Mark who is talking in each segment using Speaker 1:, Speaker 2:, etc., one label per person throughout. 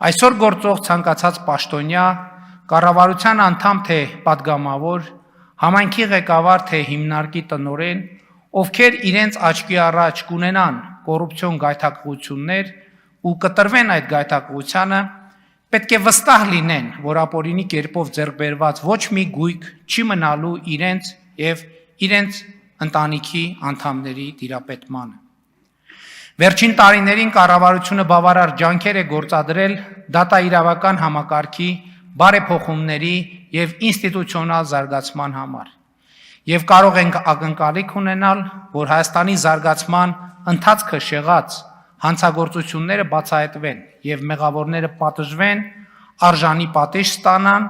Speaker 1: Այսօր գործող ցանկացած պաշտոնյա, կառավարության անդամ թե պատգամավոր, համայնքի ղեկավար թե հիմնարկի տնօրեն, ովքեր իրենց աչքի առաջ կունենան կոռուպցիոն գայթակղություններ ու կտրվեն այդ գայթակղությանը, պետք է վստահ լինեն, որ ապօրինի կերպով ձեռք բերված ոչ մի գույք չի մնալու իրենց եւ իրենց ընտանիքի անդամների տիրապետմանը։ Վերջին տարիներին կառավարությունը բավարար ջանքեր է գործադրել դատաիրավական համակարգի բարեփոխումների եւ ինստիտուցիոնալ զարգացման համար։ Եվ կարող ենք ակնկալիք ունենալ, որ Հայաստանի զարգացման ընթացքը շեղած հանցագործությունները բացահայտվեն եւ մեղավորները պատժվեն, արժանի պատիժ ստանան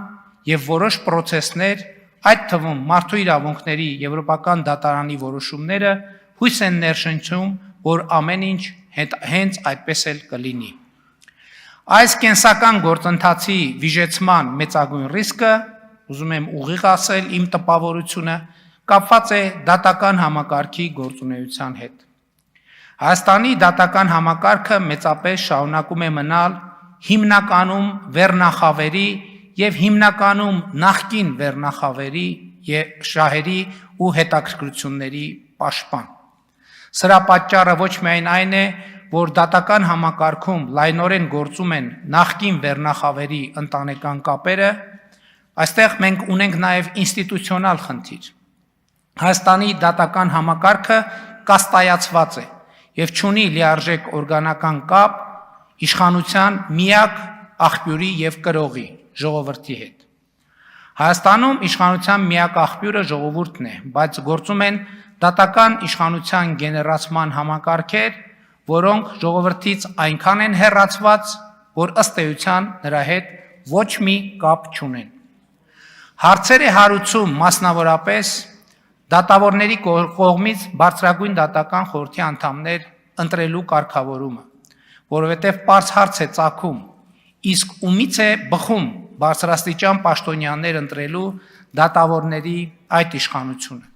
Speaker 1: եւ որոշ պրոցեսներ, այդ թվում մարդու իրավունքների եվրոպական դատարանի որոշումները հույս են ներշնչում, որ ամեն ինչ հենց այդպես էլ կլինի։ Այս կենսական գործընթացի վիժեցման մեծագույն ռիսկը, ուզում եմ ուղիղ ասել իմ տպավորությունը, կապված է դատական համակարգի գործունեության հետ։ Հայաստանի դատական համակարգը մեծապես շարունակում է մնալ հիմնականում վերնախավերի եւ հիմնականում նախկին վերնախավերի եւ շահերի ու հետաքրքրությունների պաշտպան։ Սրա պատճառը ոչ միայն այն է, որ դատական համակարգում լայնորեն գործում են նախկին վերնախավերի ընտանեկան կապերը, այստեղ մենք ունենք նաև ինստիտուցիոնալ խնդիր։ Հայաստանի դատական համակարգը կաստայացված է եւ չունի լիարժեք օրգանական կապ իշխանության միակ աղբյուրի եւ կրողի ժողովրդի հետ։ Հայաստանում իշխանության միակ աղբյուրը ժողովուրդն է, բայց գործում են դատական իշխանության գեներացման համակարգեր, որոնք ժողովրդից այնքան են հեռացված, որ ըստ էության նրա հետ ոչ մի կապ չունեն։ Հարցեր է հարուցում մասնավորապես դատավորների կողմից բարձրագույն դատական խորհրդի անդամներ ընտրելու կարգավորումը, որովհետև պարզ հարց է ծագում, իսկ ումից է բխում բարձրաստիճան պաշտոնյաներ ընտրելու դատավորների այդ իշխանությունը։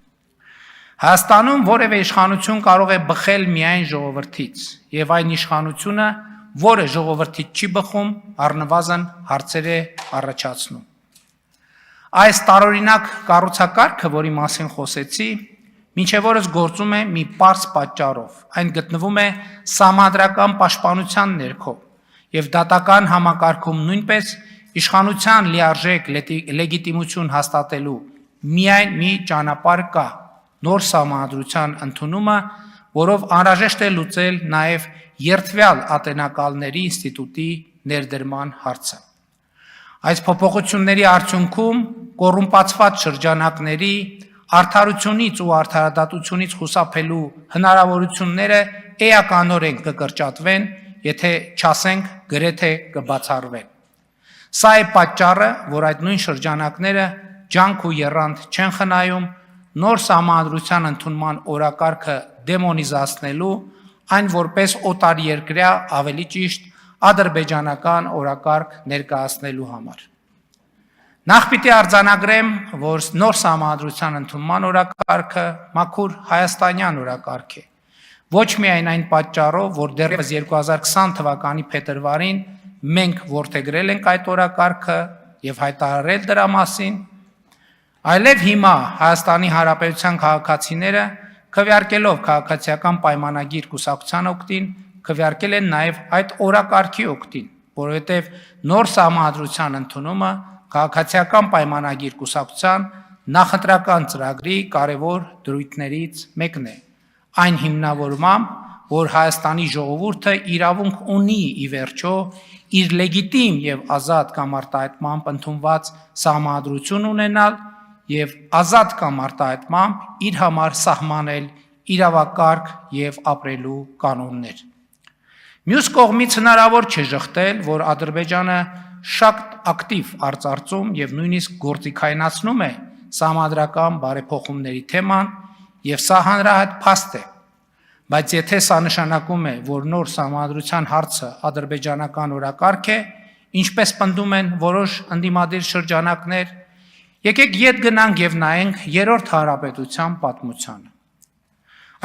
Speaker 1: Հայաստանում որևէ իշխանություն կարող է բխել միայն ժողովրդից, եւ այն իշխանությունը, որը ժողովրդից չի բխում, առնվազն հարցեր է առաջացնում։ Այս տարօրինակ կառուցակարգը, որի մասին խոսեցի, մինչև օրս գործում է մի պարզ պատճառով, այն գտնվում է սահմանադրական պաշտպանության ներքո, եւ դատական համակարգում նույնպես իշխանության լիարժեք լեգիտիմություն հաստատելու միայն մի ճանապարհ կա՝ նոր սահմանադրության ընդունումը, որով անհրաժեշտ է լուծել նաև երդվյալ ատենակալների ինստիտուտի ներդրման հարցը։ Այս փոփոխությունների արդյունքում կոռումպացված շրջանակների արդարությունից ու արդարադատությունից խուսափելու հնարավորությունները էականորեն կկրճատվեն, եթե չասենք գրեթե կբացառվեն։ Սա է պատճառը, որ այդ նույն շրջանակները ջանք ու եռանդ չեն խնայում նոր սահմանադրության ընդունման օրակարգը դեմոնիզացնելու, այն որպես օտարերկրյա, ավելի ճիշտ ադրբեջանական օրակարգ ներկայացնելու համար։ Նախ պիտի արձանագրեմ, որ նոր սահմանադրության ընդունման օրակարգը մաքուր հայաստանյան օրակարգ է, ոչ միայն այն պատճառով, որ դեռևս 2020 թվականի փետրվարին մենք որդեգրել ենք այդ օրակարգը եւ հայտարարել դրա մասին, այլև հիմա Հայաստանի Հանրապետության քաղաքացիները քվեարկելով քաղաքացիական պայմանագիր կուսակցության օգտին, քվեարկել են նաև այդ օրակարգի օգտին, որովհետև նոր սահմանադրության ընդունումը քաղաքացիական պայմանագիր կուսակցության նախընտրական ծրագրի կարևոր դրույթներից մեկն է, այն հիմնավորմամբ, որ Հայաստանի ժողովուրդը իրավունք ունի ի վերջո իր լեգիտիմ եւ ազատ կամ արտահայտմամբ ընդունված սահմանադրություն ունենալ եւ ազատ կամ արտահայտմամբ իր համար սահմանել իրավակարգ եւ ապրելու կանոններ։ Մյուս կողմից հնարավոր չէ ժխտել, որ Ադրբեջանը շատ ակտիվ արծարծում եւ նույնիսկ գործիքայնացնում է սահմանադրական բարեփոխումների թեման եւ սա հանրահայտ փաստ է, բայց եթե սա նշանակում է, որ նոր սահմանադրության հարցը ադրբեջանական օրակարգ է, ինչպես պնդում են որոշ ընդդիմադիր շրջանակներ, եկեք ետ գնանք եւ նայենք երրորդ հանրապետության պատմությանը։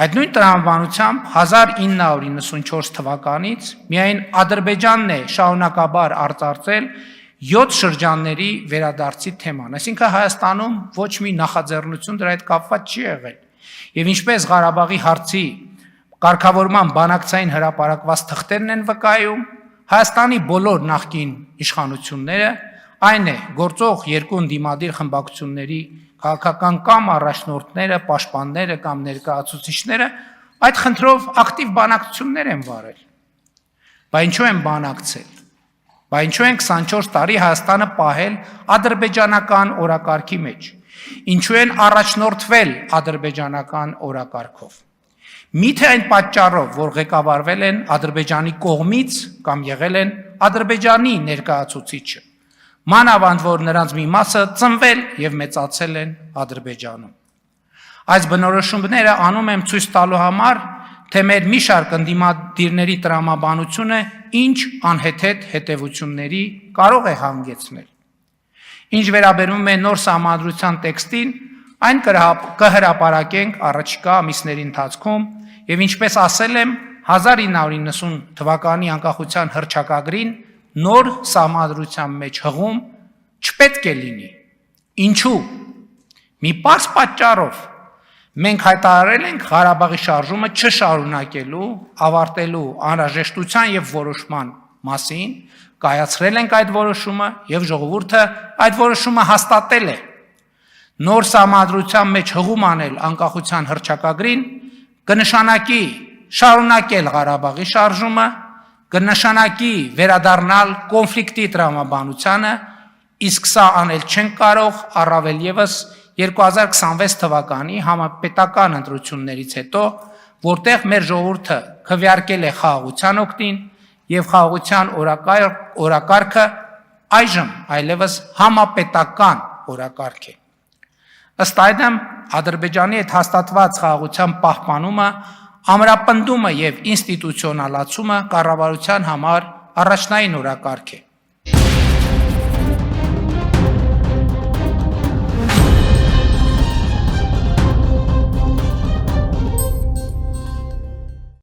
Speaker 1: Այդ նույն տրամաբանությամբ 1994 թվականից միայն Ադրբեջանն է շարունակաբար արծարծել 7 շրջանների վերադարձի թեման, այսինքն Հայաստանում ոչ մի նախաձեռնություն դրա հետ կապված չի եղել, եւ ինչպես Ղարաբաղի հարցի կարգավորման բանակցային հրապարակված թղթերն են վկայում, Հայաստանի բոլոր նախկին իշխանությունները, այն է գործող երկու ընդդիմադիր խմբակցությունների քաղաքական կամ առաջնորդները, պաշտպանները կամ ներկայացուցիչները այդ խնդրով ակտիվ բանակցություններ են վարել։ Բայց ինչու են բանակցել։ Բայց ինչու են 24 տարի Հայաստանը պահել ադրբեջանական օրակարգի մեջ։ Ինչու են առաջնորդվել ադրբեջանական օրակարգով։ Միթե այն պատճառով, որ ղեկավարվել են Ադրբեջանի կողմից կամ եղել են Ադրբեջանի ներկայացուցիչը, մանավանդ որ նրանց մի մասը ծնվել եւ մեծացել են Ադրբեջանում։ Այս բնորոշումները անում եմ ցույց տալու համար, թե մեր մի շարք ընդդիմադիրների տրամաբանությունը ինչ անհեթեթ հետևությունների կարող է հանգեցնել։ Ինչ վերաբերում է նոր սահմանադրության տեքստին, այն կհրապարակենք առաջիկա ամիսների ընթացքում եւ ինչպես ասել եմ 1990 թվականի անկախության հռչակագրին նոր սահմանադրության մեջ հղում չպետք է լինի։ Ինչու։ Մի պարզ պատճառով մենք հայտարարել ենք Ղարաբաղի շարժումը չշարունակելու, ավարտելու անհրաժեշտության եւ որոշման մասին, կայացրել ենք այդ որոշումը եւ ժողովուրդը այդ որոշումը հաստատել է։ Նոր սահմանադրության մեջ հղում անել անկախության հռչակագրին կնշանակի շարունակել Ղարաբաղի շարժումը, կնշանակի վերադառնալ կոնֆլիկտի տրամաբանությանը, իսկ սա անել չեն կարող առավել եւս 2026 թվականի համապետական ընտրություններից հետո, որտեղ մեր ժողովուրդը քվեարկել է խաղաղության օգտին եւ խաղաղության օրակարգը այժմ այլևս համապետական օրակարգ է։ Ըստ այդմ Ադրբեջանի հետ հաստատված խաղաղության պահպանումը, ամրապնդումը եւ ինստիտուցիոնալացումը կառավարության համար առաջնային օրակարգ է։